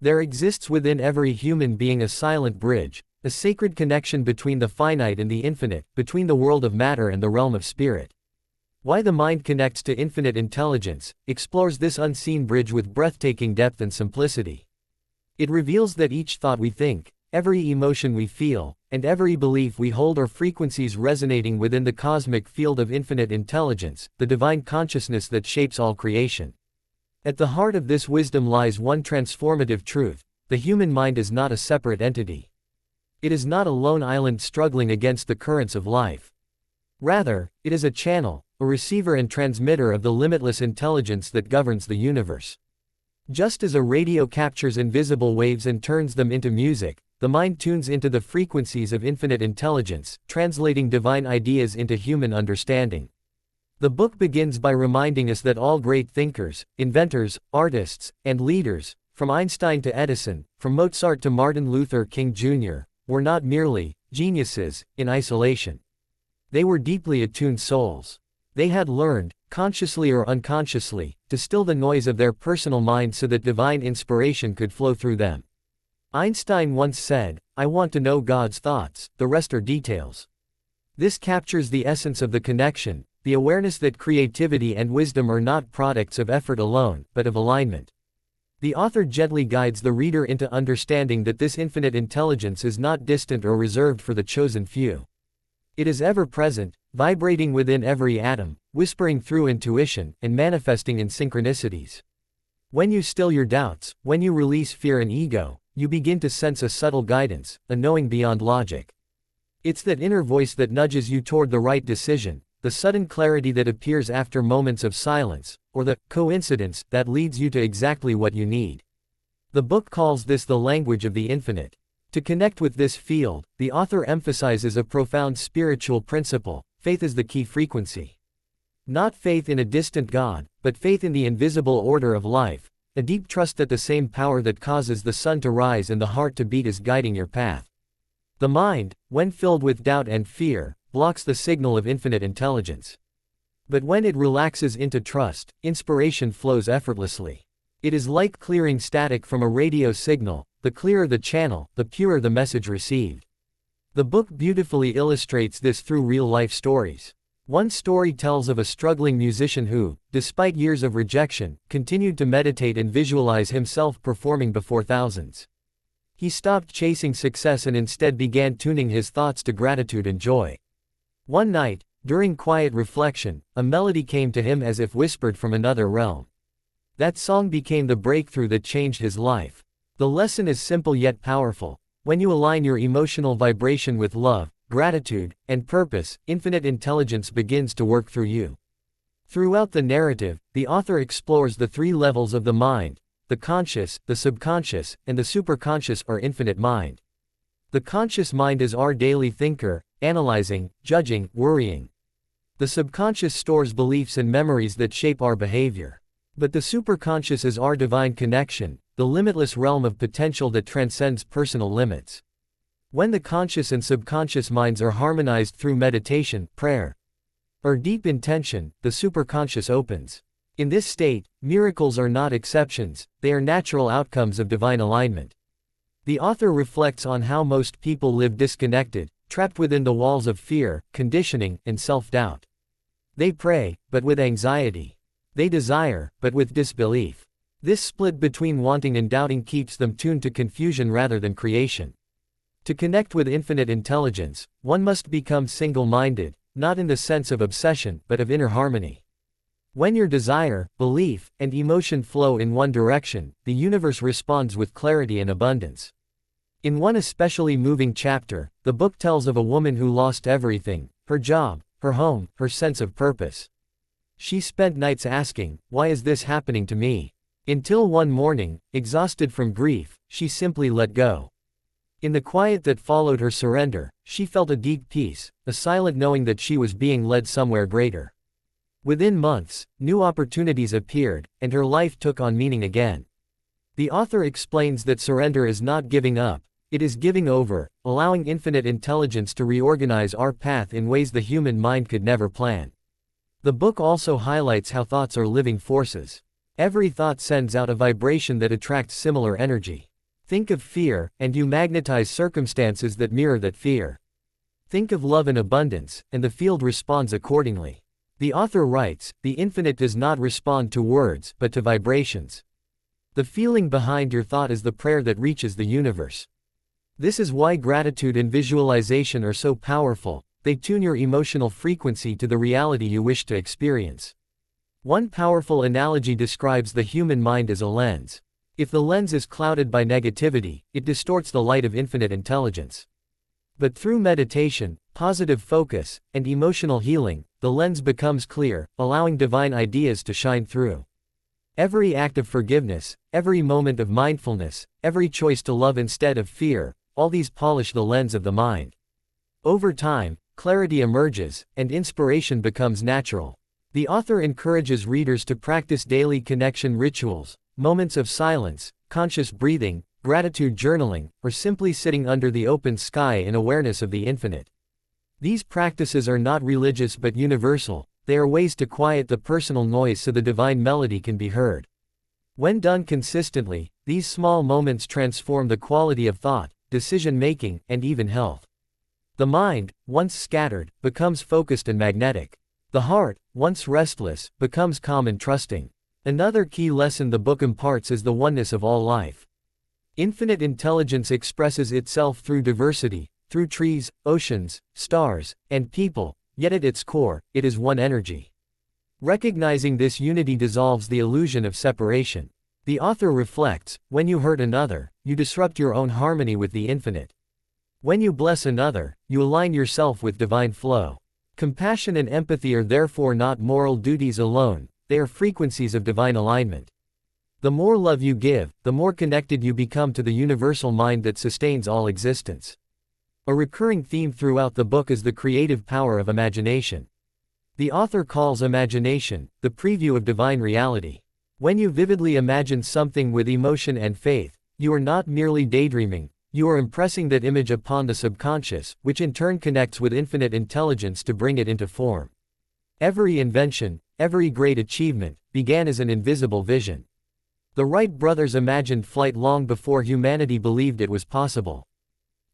There exists within every human being a silent bridge, a sacred connection between the finite and the infinite, between the world of matter and the realm of spirit. Why the mind connects to infinite intelligence explores this unseen bridge with breathtaking depth and simplicity. It reveals that each thought we think, every emotion we feel, and every belief we hold are frequencies resonating within the cosmic field of infinite intelligence, the divine consciousness that shapes all creation. At the heart of this wisdom lies one transformative truth: the human mind is not a separate entity. It is not a lone island struggling against the currents of life. Rather, it is a channel, a receiver and transmitter of the limitless intelligence that governs the universe. Just as a radio captures invisible waves and turns them into music, the mind tunes into the frequencies of infinite intelligence, translating divine ideas into human understanding. The book begins by reminding us that all great thinkers, inventors, artists, and leaders, from Einstein to Edison, from Mozart to Martin Luther King Jr., were not merely geniuses in isolation. They were deeply attuned souls. They had learned, consciously or unconsciously, to still the noise of their personal mind so that divine inspiration could flow through them. Einstein once said, "I want to know God's thoughts, the rest are details." This captures the essence of the connection, the awareness that creativity and wisdom are not products of effort alone, but of alignment. The author gently guides the reader into understanding that this infinite intelligence is not distant or reserved for the chosen few. It is ever present, vibrating within every atom, whispering through intuition, and manifesting in synchronicities. When you still your doubts, when you release fear and ego, you begin to sense a subtle guidance, a knowing beyond logic. It's that inner voice that nudges you toward the right decision, the sudden clarity that appears after moments of silence, or the coincidence that leads you to exactly what you need. The book calls this the language of the infinite. To connect with this field, the author emphasizes a profound spiritual principle: faith is the key frequency. Not faith in a distant God, but faith in the invisible order of life, a deep trust that the same power that causes the sun to rise and the heart to beat is guiding your path. The mind, when filled with doubt and fear, blocks the signal of infinite intelligence. But when it relaxes into trust, inspiration flows effortlessly. It is like clearing static from a radio signal: the clearer the channel, the purer the message received. The book beautifully illustrates this through real-life stories. One story tells of a struggling musician who, despite years of rejection, continued to meditate and visualize himself performing before thousands. He stopped chasing success and instead began tuning his thoughts to gratitude and joy. One night, during quiet reflection, a melody came to him as if whispered from another realm. That song became the breakthrough that changed his life. The lesson is simple yet powerful. When you align your emotional vibration with love, gratitude, and purpose, infinite intelligence begins to work through you. Throughout the narrative, the author explores the three levels of the mind: the conscious, the subconscious, and the superconscious or infinite mind. The conscious mind is our daily thinker, analyzing, judging, worrying. The subconscious stores beliefs and memories that shape our behavior. But the superconscious is our divine connection, the limitless realm of potential that transcends personal limits. When the conscious and subconscious minds are harmonized through meditation, prayer, or deep intention, the superconscious opens. In this state, miracles are not exceptions, they are natural outcomes of divine alignment. The author reflects on how most people live disconnected, trapped within the walls of fear, conditioning, and self-doubt. They pray, but with anxiety. They desire, but with disbelief. This split between wanting and doubting keeps them tuned to confusion rather than creation. To connect with infinite intelligence, one must become single-minded, not in the sense of obsession, but of inner harmony. When your desire, belief, and emotion flow in one direction, the universe responds with clarity and abundance. In one especially moving chapter, the book tells of a woman who lost everything: her job, her home, her sense of purpose. She spent nights asking, "Why is this happening to me?" Until one morning, exhausted from grief, she simply let go. In the quiet that followed her surrender, she felt a deep peace, a silent knowing that she was being led somewhere greater. Within months, new opportunities appeared, and her life took on meaning again. The author explains that surrender is not giving up, it is giving over, allowing infinite intelligence to reorganize our path in ways the human mind could never plan. The book also highlights how thoughts are living forces. Every thought sends out a vibration that attracts similar energy. Think of fear, and you magnetize circumstances that mirror that fear. Think of love and abundance, and the field responds accordingly. The author writes, the infinite does not respond to words, but to vibrations. The feeling behind your thought is the prayer that reaches the universe. This is why gratitude and visualization are so powerful. They tune your emotional frequency to the reality you wish to experience. One powerful analogy describes the human mind as a lens. If the lens is clouded by negativity, it distorts the light of infinite intelligence. But through meditation, positive focus, and emotional healing, the lens becomes clear, allowing divine ideas to shine through. Every act of forgiveness, every moment of mindfulness, every choice to love instead of fear, all these polish the lens of the mind. Over time, clarity emerges, and inspiration becomes natural. The author encourages readers to practice daily connection rituals, moments of silence, conscious breathing, gratitude journaling, or simply sitting under the open sky in awareness of the infinite. These practices are not religious but universal. They are ways to quiet the personal noise so the divine melody can be heard. When done consistently, these small moments transform the quality of thought, decision-making, and even health. The mind, once scattered, becomes focused and magnetic. The heart, once restless, becomes calm and trusting. Another key lesson the book imparts is the oneness of all life. Infinite intelligence expresses itself through diversity, through trees, oceans, stars, and people, yet at its core, it is one energy. Recognizing this unity dissolves the illusion of separation. The author reflects, when you hurt another, you disrupt your own harmony with the infinite. When you bless another, you align yourself with divine flow. Compassion and empathy are therefore not moral duties alone, they are frequencies of divine alignment. The more love you give, the more connected you become to the universal mind that sustains all existence. A recurring theme throughout the book is the creative power of imagination. The author calls imagination the preview of divine reality. When you vividly imagine something with emotion and faith, you are not merely daydreaming, you are impressing that image upon the subconscious, which in turn connects with infinite intelligence to bring it into form. Every invention, every great achievement, began as an invisible vision. The Wright brothers imagined flight long before humanity believed it was possible.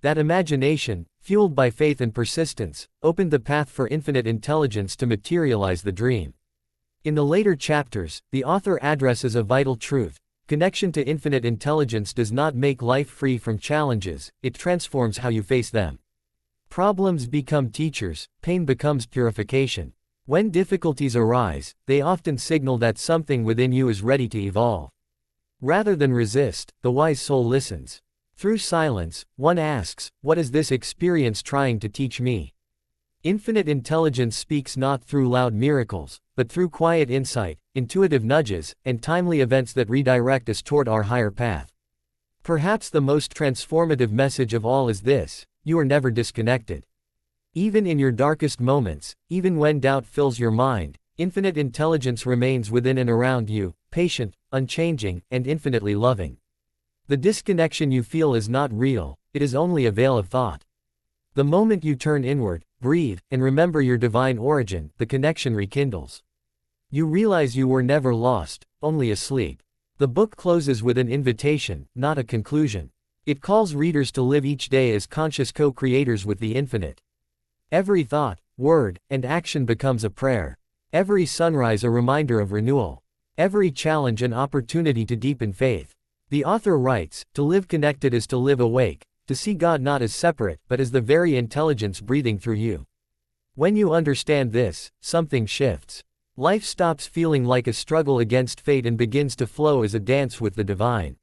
That imagination, fueled by faith and persistence, opened the path for infinite intelligence to materialize the dream. In the later chapters, the author addresses a vital truth. Connection to infinite intelligence does not make life free from challenges, it transforms how you face them. Problems become teachers, pain becomes purification. When difficulties arise, they often signal that something within you is ready to evolve. Rather than resist, the wise soul listens. Through silence, one asks, what is this experience trying to teach me? Infinite intelligence speaks not through loud miracles, but through quiet insight, intuitive nudges, and timely events that redirect us toward our higher path. Perhaps the most transformative message of all is this: you are never disconnected. Even in your darkest moments, even when doubt fills your mind, infinite intelligence remains within and around you, patient, unchanging, and infinitely loving. The disconnection you feel is not real, it is only a veil of thought. The moment you turn inward, breathe, and remember your divine origin, the connection rekindles. You realize you were never lost, only asleep. The book closes with an invitation, not a conclusion. It calls readers to live each day as conscious co-creators with the infinite. Every thought, word, and action becomes a prayer. Every sunrise a reminder of renewal. Every challenge an opportunity to deepen faith. The author writes, to live connected is to live awake, to see God not as separate, but as the very intelligence breathing through you. When you understand this, something shifts. Life stops feeling like a struggle against fate and begins to flow as a dance with the divine.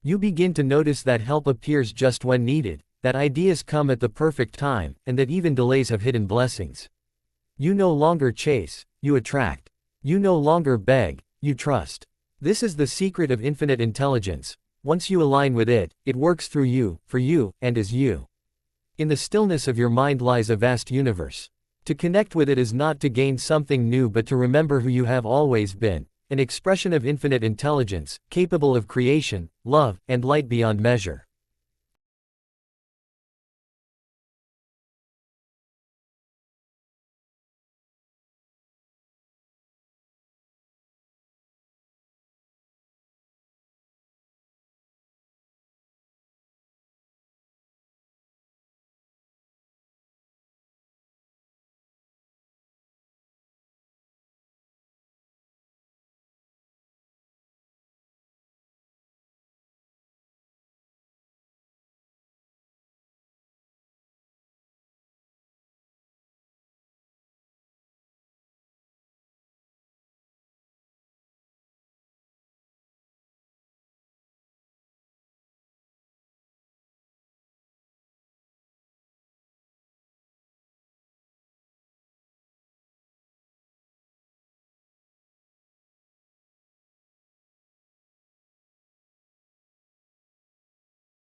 You begin to notice that help appears just when needed, that ideas come at the perfect time, and that even delays have hidden blessings. You no longer chase, you attract. You no longer beg, you trust. This is the secret of infinite intelligence. Once you align with it, it works through you, for you, and as you. In the stillness of your mind lies a vast universe. To connect with it is not to gain something new but to remember who you have always been, an expression of infinite intelligence, capable of creation, love, and light beyond measure.